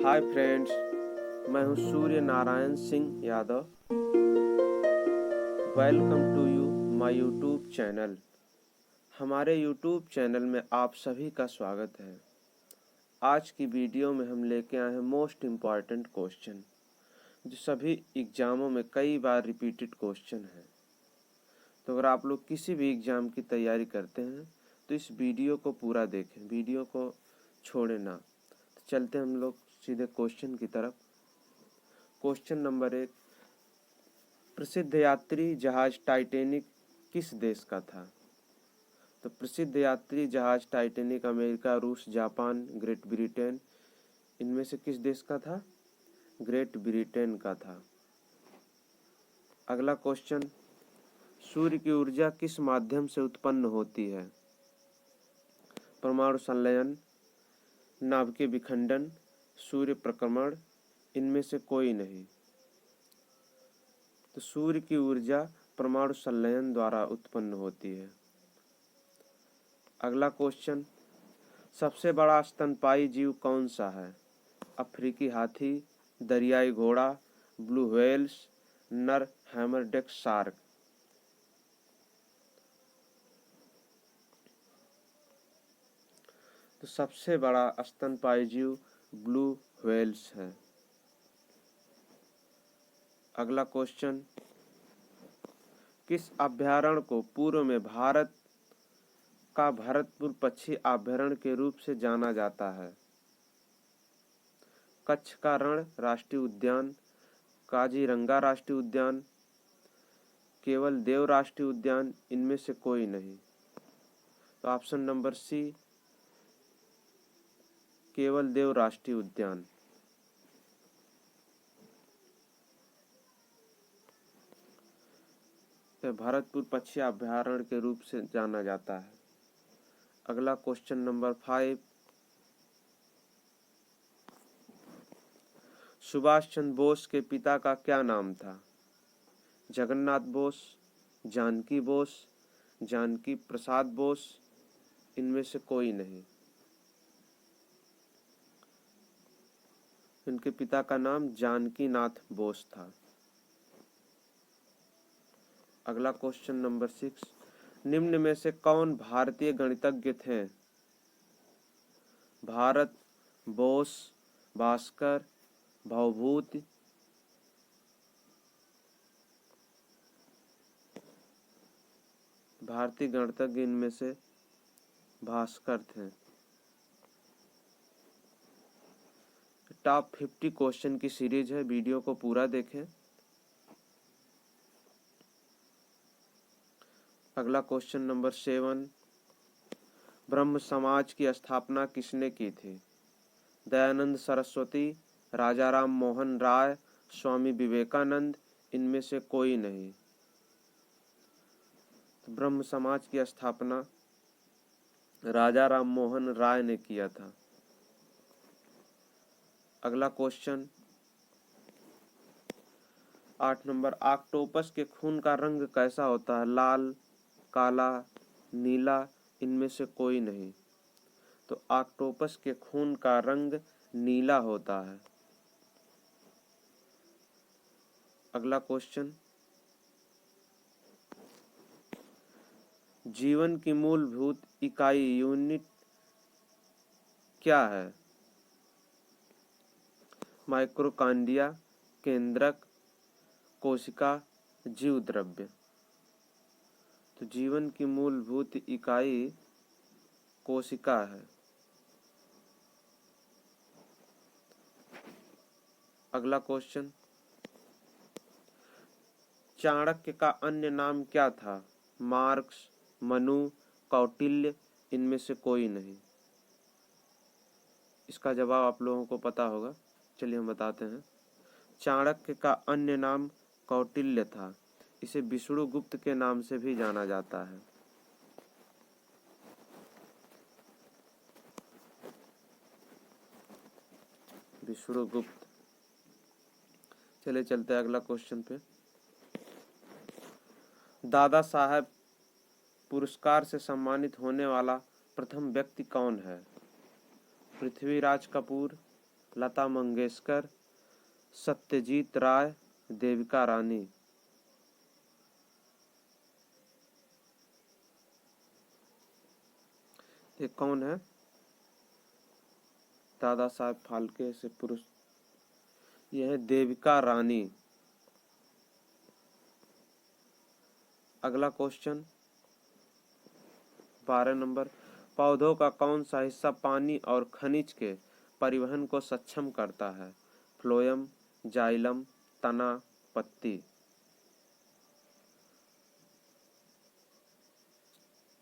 हाय friends, मैं हूं Surya Narayan Singh Yadav. Welcome to you my YouTube channel. हमारे यूट्यूब चैनल में आप सभी का स्वागत है। आज की वीडियो में हम लेके आए हैं मोस्ट इम्पॉर्टेंट क्वेश्चन, जो सभी एग्जामों में कई बार रिपीटेड क्वेश्चन है। तो अगर आप लोग किसी भी एग्ज़ाम की तैयारी करते हैं तो इस वीडियो को पूरा देखें, वीडियो को छोड़े ना। तो चलते हम लोग सीधे क्वेश्चन की तरफ। क्वेश्चन नंबर 1, प्रसिद्ध यात्री जहाज टाइटैनिक किस देश का था? तो प्रसिद्ध यात्री जहाज टाइटैनिक अमेरिका, रूस, जापान, ग्रेट ब्रिटेन, इनमें से किस देश का था? ग्रेट ब्रिटेन का था। अगला क्वेश्चन, सूर्य की ऊर्जा किस माध्यम से उत्पन्न होती है? परमाणु संलयन, नाभिकीय विखंडन, सूर्य प्रक्रमण, इनमें से कोई नहीं। तो सूर्य की ऊर्जा परमाणु संलयन द्वारा उत्पन्न होती है। अगला क्वेश्चन, सबसे बड़ा स्तनपायी जीव कौन सा है? अफ्रीकी हाथी, दरियाई घोड़ा, ब्लू व्हेल्स, नर हैमरडेक शार्क। तो सबसे बड़ा स्तनपायी जीव ब्लू व्हेल्स है। अगला क्वेश्चन, किस अभयारण्य को पूर्व में भारत का भरतपुर पक्षी अभयारण्य के रूप से जाना जाता है? कच्छ का रण राष्ट्रीय उद्यान, काजीरंगा राष्ट्रीय उद्यान, केवल देव राष्ट्रीय उद्यान, इनमें से कोई नहीं। तो ऑप्शन नंबर सी, केवल देव राष्ट्रीय उद्यान। तो भरतपुर पक्षी अभयारण्य के रूप से जाना जाता है। अगला क्वेश्चन नंबर 5, सुभाष चंद्र बोस के पिता का क्या नाम था? जगन्नाथ बोस, जानकी बोस, जानकी प्रसाद बोस, इनमें से कोई नहीं। इनके पिता का नाम जानकी नाथ बोस था। अगला क्वेश्चन नंबर 6, निम्न में से कौन भारतीय गणितज्ञ थे? भारत, बोस, भास्कर, भवभूति, भारतीय गणितज्ञ इनमें से भास्कर थे। टॉप 50 क्वेश्चन की सीरीज है, वीडियो को पूरा देखें। अगला क्वेश्चन नंबर 7, ब्रह्म समाज की स्थापना किसने की थी? दयानंद सरस्वती, राजा राम मोहन राय, स्वामी विवेकानंद, इनमें से कोई नहीं। तो ब्रह्म समाज की स्थापना राजा राम मोहन राय ने किया था। अगला क्वेश्चन 8 नंबर, ऑक्टोपस के खून का रंग कैसा होता है? लाल, काला, नीला, इनमें से कोई नहीं। तो ऑक्टोपस के खून का रंग नीला होता है। अगला क्वेश्चन, जीवन की मूलभूत इकाई यूनिट क्या है? माइक्रोकांडिया, केंद्रक, कोशिका, जीव द्रव्य। तो जीवन की मूलभूत इकाई कोशिका है। अगला क्वेश्चन, चाणक्य का अन्य नाम क्या था? मार्क्स, मनु, कौटिल्य, इनमें से कोई नहीं। इसका जवाब आप लोगों को पता होगा, चलिए हम बताते हैं। चाणक्य का अन्य नाम कौटिल्य था। इसे विष्णुगुप्त के नाम से भी जाना जाता है। विष्णुगुप्त। चलिए चलते हैं अगला क्वेश्चन पे। दादा साहब पुरस्कार से सम्मानित होने वाला प्रथम व्यक्ति कौन है? पृथ्वीराज कपूर, लता मंगेशकर, सत्यजीत राय, देविका रानी। ये कौन है? दादा साहब फाल्के से पुरुष, यह है देविका रानी। अगला क्वेश्चन 12 नंबर, पौधों का कौन सा हिस्सा पानी और खनिज के परिवहन को सक्षम करता है? फ्लोएम, जाइलम, तना, पत्ती।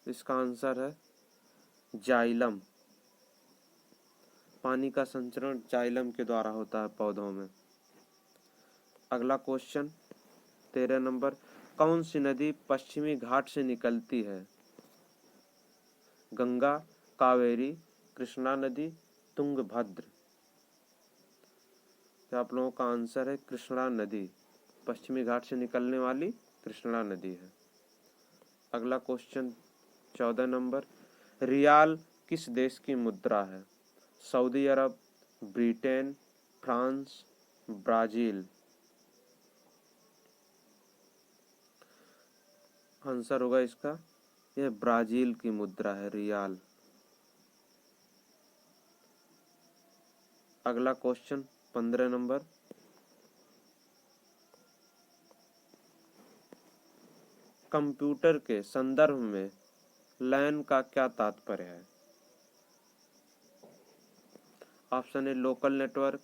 इसका आंसर है जाइलम। पानी का संचरण जाइलम के द्वारा होता है पौधों में। अगला क्वेश्चन 13 नंबर, कौन सी नदी पश्चिमी घाट से निकलती है? गंगा, कावेरी, कृष्णा नदी, तुंगभद्र। तो आप लोगों का आंसर है कृष्णा नदी। पश्चिमी घाट से निकलने वाली कृष्णा नदी है। अगला क्वेश्चन 14 नंबर, रियाल किस देश की मुद्रा है? सऊदी अरब, ब्रिटेन, फ्रांस, ब्राजील। आंसर होगा इसका, यह ब्राजील की मुद्रा है, रियाल। अगला क्वेश्चन 15 नंबर, कंप्यूटर के संदर्भ में लैन का क्या तात्पर्य है? Option A local network,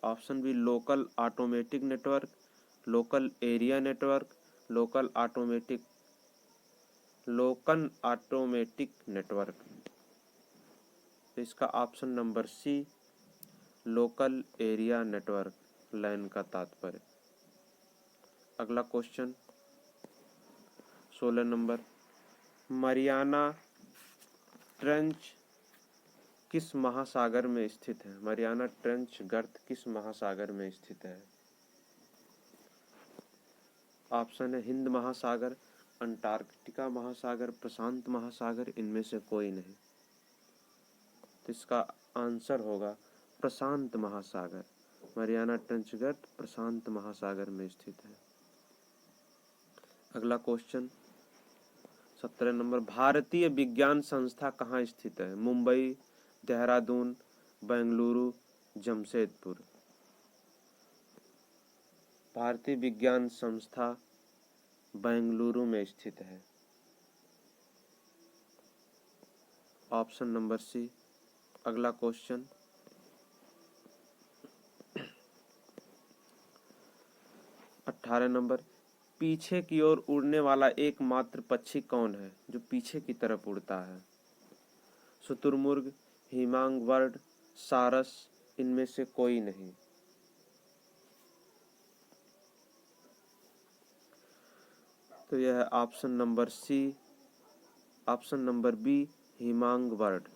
option B local automatic network, local area network, local automatic network. इसका option number C, local area network, LAN का तात्पर्य। अगला क्वेश्चन 16 नंबर, मरियाना ट्रेंच किस महासागर में स्थित है? मरियाना ट्रेंच गर्त किस महासागर में स्थित है? ऑप्शन है हिंद महासागर, अंटार्कटिका महासागर, प्रशांत महासागर, इनमें से कोई नहीं। तो इसका आंसर होगा प्रशांत महासागर। मरियाना ट्रेंच गर्त प्रशांत महासागर में स्थित है। अगला क्वेश्चन 17 नंबर, भारतीय विज्ञान संस्था कहाँ स्थित है? मुंबई, देहरादून, बेंगलुरु, जमशेदपुर। भारतीय विज्ञान संस्था बेंगलुरु में स्थित है। Option number C. अगला क्वेश्चन 18 नंबर, पीछे की ओर उड़ने वाला एकमात्र पक्षी कौन है जो पीछे की तरफ उड़ता है? शुतुरमुर्ग, हिमांग बर्ड, सारस, इनमें से कोई नहीं। तो यह है option number C, option number B, hummingbird.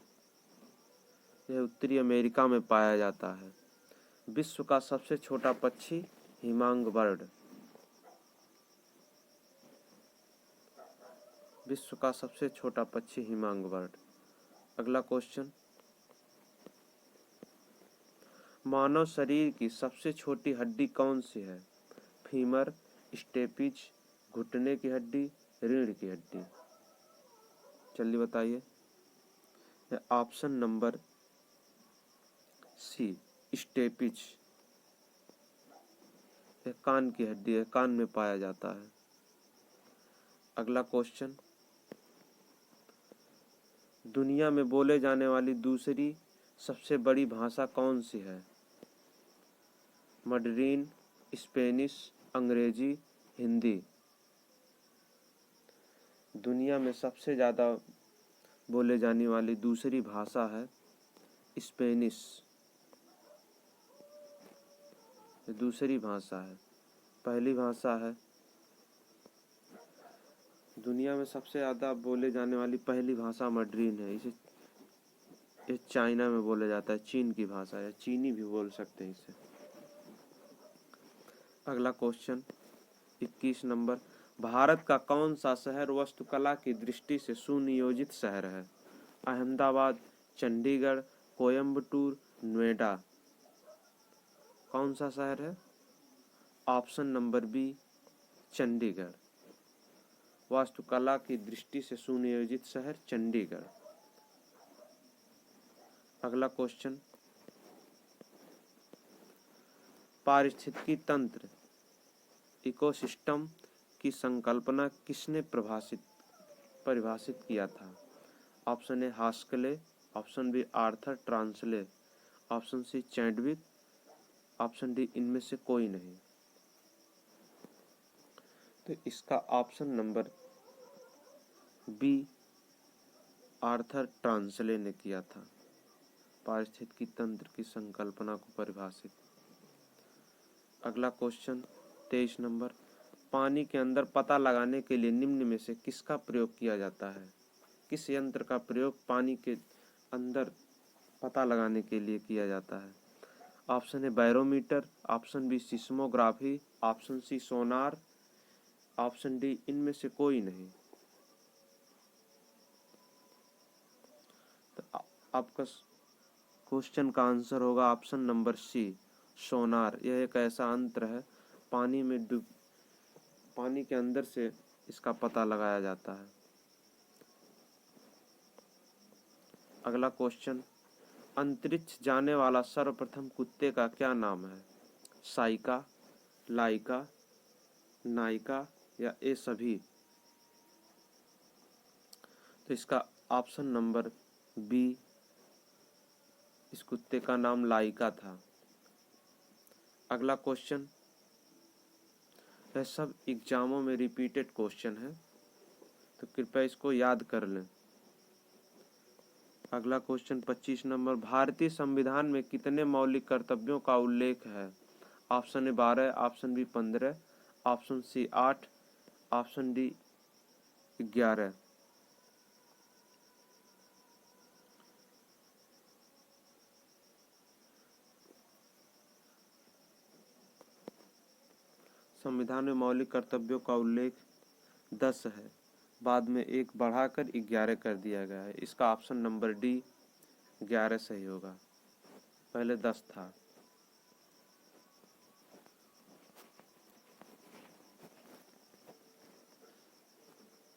यह उत्तरी अमेरिका में पाया जाता है। विश्व का सबसे छोटा पक्षी हिमांग बर्ड। विश्व का सबसे छोटा पक्षी हिमांग बर्ड। अगला क्वेश्चन, मानव शरीर की सबसे छोटी हड्डी कौन सी है? फीमर, स्टेपिज, घुटने की हड्डी, रीढ़ की हड्डी। जल्दी बताइए। Option number C, stapes. यह कान की हड्डी है, कान में पाया जाता है। अगला क्वेश्चन, दुनिया में बोले जाने वाली दूसरी सबसे बड़ी भाषा कौन सी है? मंडरीन, स्पेनिश, अंग्रेजी, हिंदी। दुनिया में सबसे ज़्यादा बोले जाने वाली दूसरी भाषा है स्पेनिश। दूसरी भाषा है, पहली भाषा है। दुनिया में सबसे ज़्यादा बोले जाने वाली पहली भाषा मंडरीन है। इसे चाइना में बोला जाता है, चीन की भाषा है, चीनी भी बोल सकते हैं इसे। अगला क्वेश्चन 21 नंबर, भारत का कौन सा शहर वास्तुकला की दृष्टि से सुनियोजित शहर है? अहमदाबाद, चंडीगढ़, कोयम्बटूर, नोएडा। कौन सा शहर है? Option number B Chandigarh. वास्तुकला की दृष्टि से सुनियोजित शहर चंडीगढ़। अगला क्वेश्चन, पारिस्थितिकी तंत्र इकोसिस्टम की संकल्पना किसने परिभाषित किया था? Option A Haeckel, option B Arthur Tansley, option C Chadwick, option D इनमें से कोई नहीं। तो इसका option number B Arthur Tansley ने किया था पारिस्थितिकी तंत्र की संकल्पना को परिभाषित। अगला क्वेश्चन 23 नंबर, पानी के अंदर पता लगाने के लिए निम्न में से किसका प्रयोग किया जाता है? किस यंत्र का प्रयोग पानी के अंदर पता लगाने के लिए किया जाता है? Option A barometer, option B seismography, option C sonar, option D इनमें से कोई नहीं। तो आपका क्वेश्चन का आंसर होगा ऑप्शन नंबर सी सोनार। यह एक ऐसा यंत्र है पानी के अंदर से इसका पता लगाया जाता है। अगला क्वेश्चन, अंतरिक्ष जाने वाला सर्वप्रथम कुत्ते का क्या नाम है? साइका, लाइका, नायिका या ये सभी? तो इसका ऑप्शन नंबर बी, इस कुत्ते का नाम लाइका था। अगला क्वेश्चन, यह सब एग्जामों में रिपीटेड क्वेश्चन है तो कृपया इसको याद कर लें। अगला क्वेश्चन 25 नंबर, भारतीय संविधान में कितने मौलिक कर्तव्यों का उल्लेख है? Option A 12, option B 15, option C 8, option D 11। संविधान में मौलिक कर्तव्यों का उल्लेख 10 है, बाद में एक बढ़ाकर 11 कर दिया गया है। इसका ऑप्शन नंबर डी 11 सही होगा, पहले 10 था।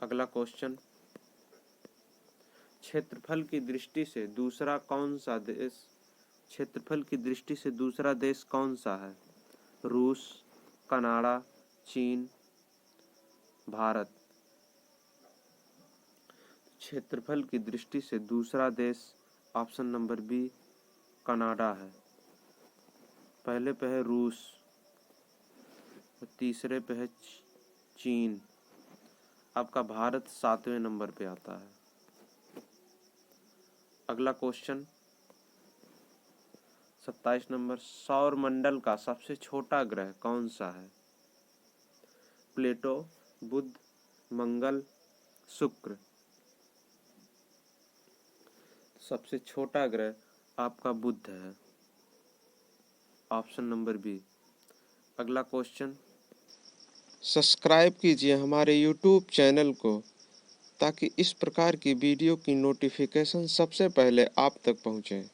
अगला क्वेश्चन, क्षेत्रफल की दृष्टि से दूसरा देश कौन सा है? रूस, कनाडा, चीन, भारत। क्षेत्रफल की दृष्टि से दूसरा देश ऑप्शन नंबर बी कनाडा है, पहले पे है रूस और तीसरे पे है चीन। आपका भारत 7वें नंबर पे आता है। अगला क्वेश्चन 27 नंबर, सौर मंडल का सबसे छोटा ग्रह कौन सा है? प्लेटो, बुध, मंगल, शुक्र। सबसे छोटा ग्रह आपका बुध है, ऑप्शन नंबर बी। अगला क्वेश्चन, सब्सक्राइब कीजिए हमारे YouTube चैनल को ताकि इस प्रकार की वीडियो की नोटिफिकेशन सबसे पहले आप तक पहुंचे।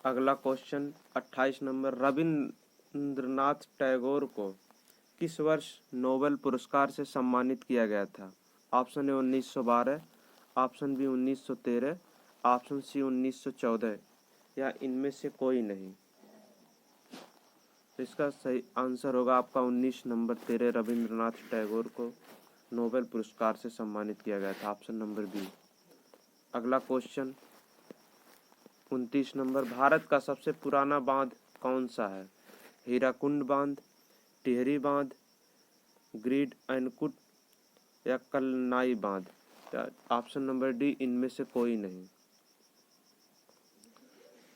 अगला क्वेश्चन 28 नंबर, रविंद्रनाथ टैगोर को किस वर्ष नोबेल पुरस्कार से सम्मानित किया गया था? Option A 1912, option B 1913, option C 1914 या इनमें से कोई नहीं। तो इसका सही आंसर होगा आपका 19 नंबर 13, रविंद्रनाथ टैगोर को नोबेल पुरस्कार से सम्मानित किया गया था, ऑप्शन नंबर बी। अगला क्वेश्चन 29 नंबर, भारत का सबसे पुराना बांध कौन सा है? हीराकुंड बांध, टिहरी बांध, ग्रीड एनकुट या कलनाई बांध? ऑप्शन नंबर डी इनमें से कोई नहीं।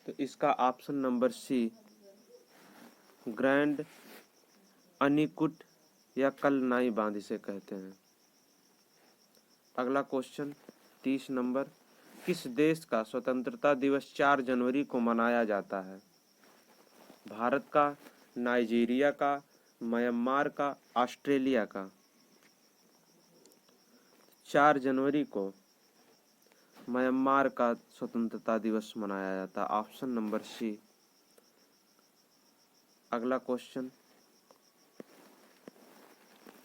तो इसका ऑप्शन नंबर सी ग्रैंड अनिकुट या कलनाई बांध इसे कहते हैं। अगला क्वेश्चन 30 नंबर, किस देश का स्वतंत्रता दिवस 4 जनवरी को मनाया जाता है? भारत का, नाइजीरिया का, म्यांमार का, ऑस्ट्रेलिया का? 4 जनवरी को म्यांमार का स्वतंत्रता दिवस मनाया जाता है, ऑप्शन नंबर सी अगला क्वेश्चन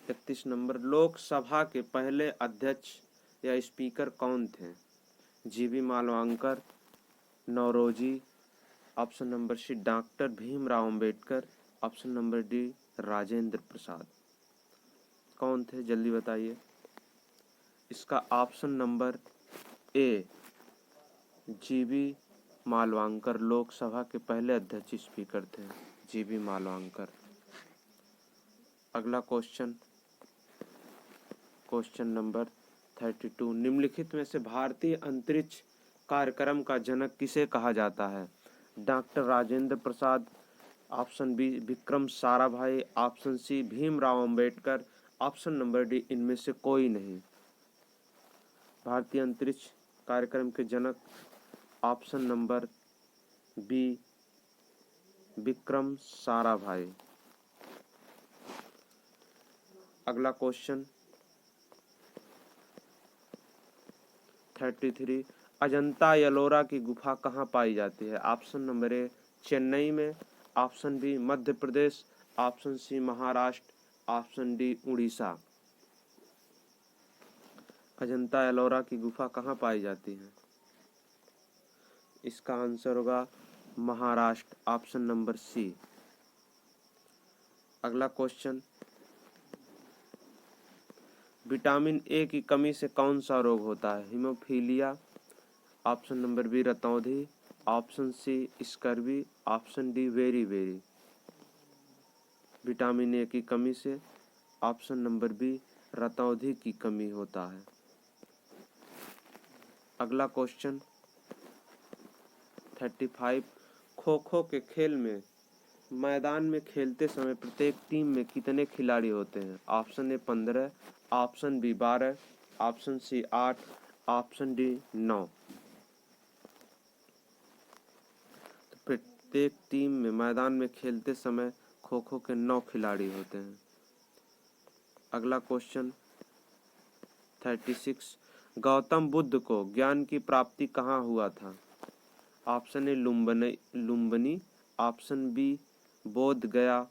31 नंबर, लोकसभा के पहले अध्यक्ष या स्पीकर कौन थे? GB Mavalankar, Naoroji, option number C doctor Bhimrao Ambedkar, option number D Rajendra Prasad. कौन थे जल्दी बताइए। इसका option number A GB Mavalankar Lok Sabha के पहले अध्यक्ष स्पीकर थे, जीबी मालवांकर। अगला क्वेश्चन नंबर 32, निम्नलिखित में से भारतीय अंतरिक्ष कार्यक्रम का जनक किसे कहा जाता है? Doctor Rajendra Prasad, option B Vikram Sarabhai, option C Bhimrao Ambedkar, option number D इनमें से कोई नहीं। भारतीय अंतरिक्ष कार्यक्रम के जनक option number B Vikram Sarabhai. अगला क्वेश्चन 33, अजंता एलोरा की गुफा कहाँ पाई जाती है? ऑप्शन नंबर ए चेन्नई में, option B Madhya Pradesh, option C Maharashtra, option D Orissa. Ajanta Ellora की गुफा कहाँ पाई जाती है? इसका आंसर होगा महाराष्ट्र, ऑप्शन नंबर सी। अगला क्वेश्चन, विटामिन ए की कमी से कौन सा रोग होता है? हीमोफीलिया, ऑप्शन नंबर बी रतौंधी, option C scurvy, option D वेरी वेरी। विटामिन ए की कमी से ऑप्शन नंबर बी रतौंधी की कमी होता है। अगला क्वेश्चन 35, खो खो के खेल में मैदान में खेलते समय प्रत्येक टीम में कितने खिलाड़ी होते हैं? Option A 15, option B 12, option C 8, option D 9। तो प्रत्येक टीम में मैदान में खेलते समय खो खो के 9 खिलाड़ी होते हैं। अगला क्वेश्चन 36, गौतम बुद्ध को ज्ञान की प्राप्ति कहाँ हुआ था? Option A Lumbini, option B Bodh Gaya,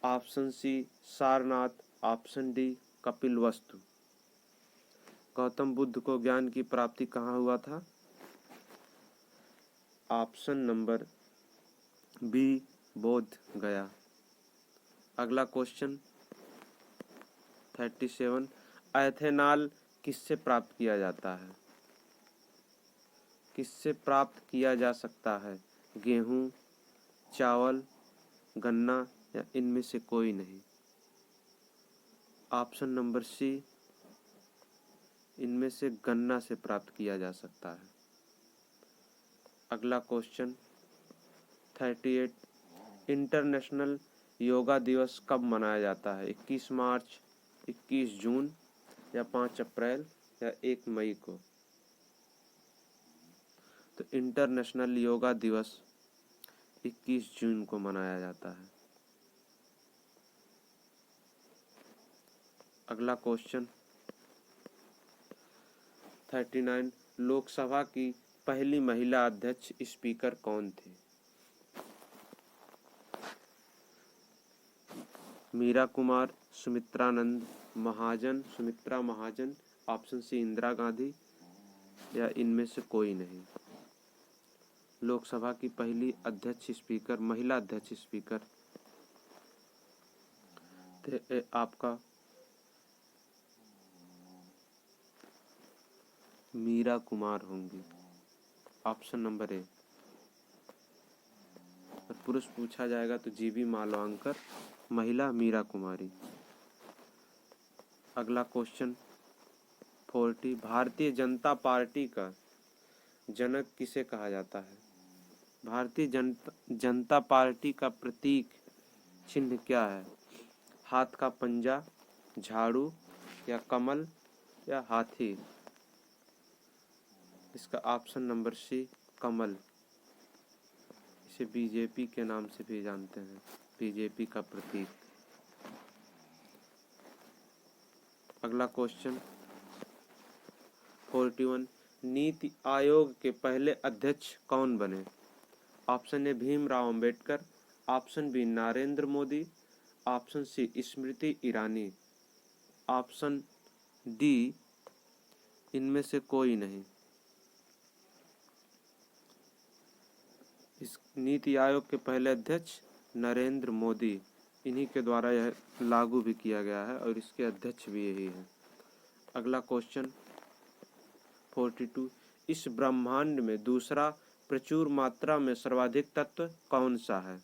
option C Sarnath, option D Kapilavastu. Gautam Buddha को ज्ञान की प्राप्ति कहाँ हुआ था? ऑप्शन नंबर बी बोध गया। अगला क्वेश्चन 37, एथेनॉल किससे प्राप्त किया जाता है? किससे प्राप्त किया जा सकता है? गेहूं, चावल, गन्ना या इनमें से कोई नहीं। ऑप्शन नंबर सी इनमें से गन्ना से प्राप्त किया जा सकता है। अगला क्वेश्चन 38, इंटरनेशनल योगा दिवस कब मनाया जाता है? 21 मार्च, 21 जून या 5 अप्रैल या 1 मई को? तो इंटरनेशनल योगा दिवस 21 जून को मनाया जाता है। अगला क्वेश्चन 39, लोकसभा की पहली महिला अध्यक्ष स्पीकर कौन थी? मीरा कुमार, सुमित्रा महाजन, ऑप्शन सी इंदिरा गांधी या इनमें से कोई नहीं। लोकसभा की पहली अध्यक्ष स्पीकर, महिला अध्यक्ष स्पीकर थे आपका मीरा कुमार होंगी, ऑप्शन नंबर ए। और पुरुष पूछा जाएगा तो जीबी मालवांकर, महिला मीरा कुमारी। अगला क्वेश्चन 40, भारतीय जनता पार्टी का जनक किसे कहा जाता है? भारतीय जनता पार्टी का प्रतीक चिन्ह क्या है? हाथ का पंजा, झाड़ू या कमल या हाथी? इसका ऑप्शन नंबर सी कमल। इसे बीजेपी के नाम से भी जानते हैं, बीजेपी का प्रतीक। अगला क्वेश्चन 41, नीति आयोग के पहले अध्यक्ष कौन बने? Option A Bhimrao Ambedkar, option B Narendra Modi, option C Smriti Irani, option D इनमें से कोई नहीं। इस नीति आयोग के पहले अध्यक्ष नरेंद्र मोदी, इन्हीं के द्वारा यह लागू भी किया गया है और इसके अध्यक्ष भी यही हैं। अगला क्वेश्चन 42, इस ब्रह्मांड में दूसरा प्रचुर मात्रा में सर्वाधिक तत्व कौन सा है?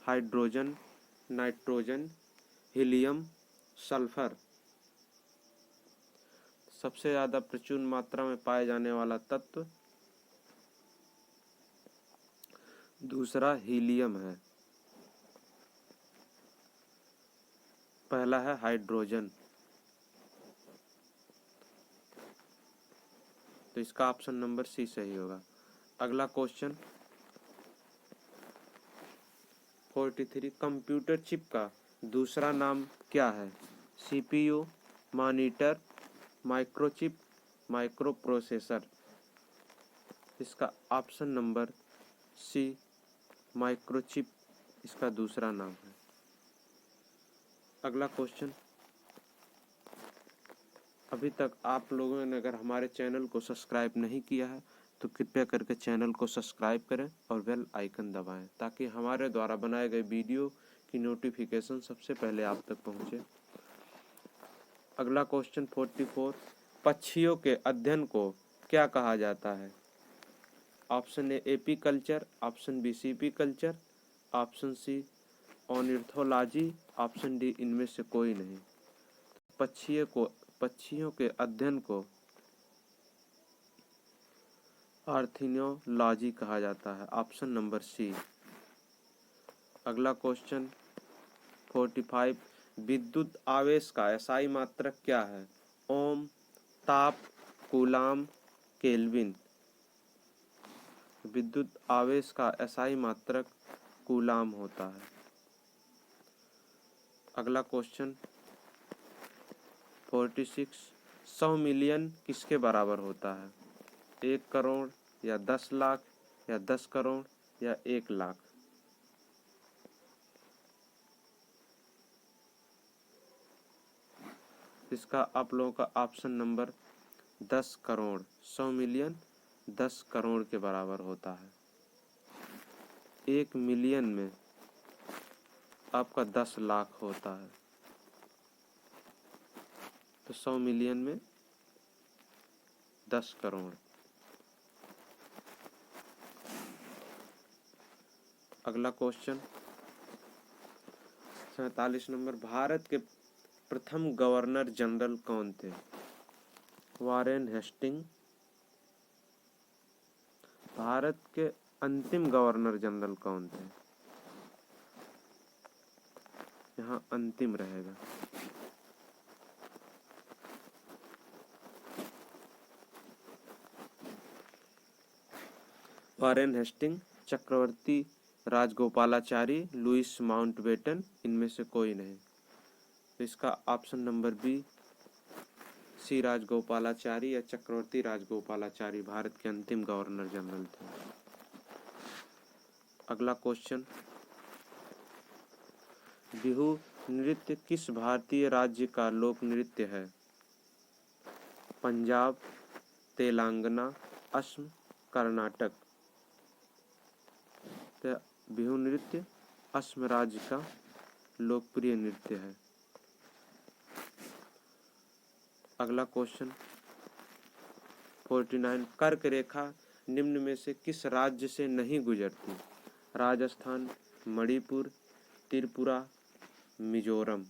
Hydrogen, nitrogen, helium, sulphur. सबसे ज्यादा प्रचुर मात्रा में पाए जाने वाला तत्व दूसरा हीलियम है, पहला है हाइड्रोजन। तो इसका ऑप्शन नंबर सी सही होगा। अगला क्वेश्चन 43, कंप्यूटर चिप का दूसरा नाम क्या है? CPU, monitor, microchip, micro processor. इसका ऑप्शन नंबर सी माइक्रोचिप इसका दूसरा नाम है। अगला क्वेश्चन, अभी तक आप लोगों ने अगर हमारे चैनल को सब्सक्राइब नहीं किया है तो कृपया करके चैनल को सब्सक्राइब करें और बेल आइकन दबाएं ताकि हमारे द्वारा बनाए गए वीडियो की नोटिफिकेशन सबसे पहले आप तक पहुंचे। अगला क्वेश्चन 44, पक्षियों के अध्ययन को क्या कहा जाता है? Option A apiculture, option B sericulture, option C ornithology, option D इनमें से कोई नहीं। पक्षियों के अध्ययन को ऑर्निथोलॉजी कहा जाता है, ऑप्शन नंबर सी। अगला क्वेश्चन 45, विद्युत आवेश का एसआई मात्रक क्या है? ओम, ताप, कूलाम, केल्विन। विद्युत आवेश का एसआई मात्रक कूलाम होता है। अगला क्वेश्चन 46, 100 मिलियन किसके बराबर होता है? 1 करोड़ या 10 लाख या 10 करोड़ या 1 लाख। इसका आप लोगों का option number 10 crore. 100 million 10 crore के बराबर होता है। 1 मिलियन में आपका 10 लाख होता है, तो 100 मिलियन में 10 करोड़। अगला क्वेश्चन 47 नंबर, भारत के प्रथम गवर्नर जनरल कौन थे? Warren Hasting. भारत के अंतिम गवर्नर जनरल कौन थे? यहाँ अंतिम रहेगा। Warren Hasting, Chakravarti Rajagopalachari, Louis Mountbatten, इनमें से कोई नहीं। तो इसका option number B C Rajagopalachari या चक्रवर्ती राजगोपालाचारी भारत के अंतिम गवर्नर जनरल थे। अगला क्वेश्चन, बिहू नृत्य किस भारतीय राज्य का लोक नृत्य है? पंजाब, तेलंगाना, असम, कर्नाटक। तो बिहू नृत्य असम राज्य का लोकप्रिय नृत्य है। अगला क्वेश्चन 49, कर्क रेखा निम्न में से किस राज्य से नहीं गुजरती? राजस्थान, मणिपुर, त्रिपुरा, मिजोरम।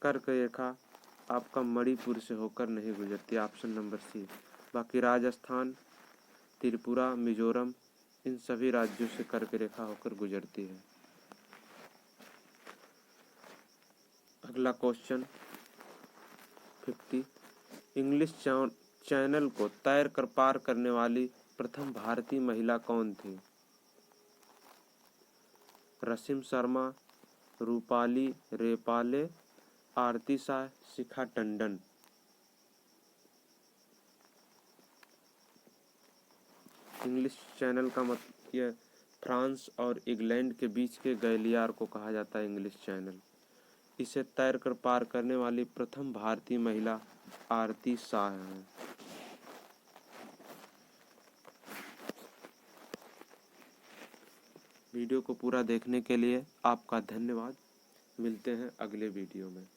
कर्क रेखा आपका मणिपुर से होकर नहीं गुजरती, ऑप्शन नंबर सी। बाकी राजस्थान, त्रिपुरा, मिजोरम इन सभी राज्यों से कर्क रेखा होकर गुजरती है। अगला क्वेश्चन 50, इंग्लिश चैनल को तैर कर पार करने वाली प्रथम भारतीय महिला कौन थी? रसीम शर्मा, रूपाली रेपाले, आरती शाह, शिखा टंडन। इंग्लिश चैनल का ये फ्रांस और इंग्लैंड के बीच के गैलियार को कहा जाता है इंग्लिश चैनल। इसे तैरकर पार करने वाली प्रथम भारतीय महिला आरती शाह हैं। वीडियो को पूरा देखने के लिए आपका धन्यवाद। मिलते हैं अगले वीडियो में।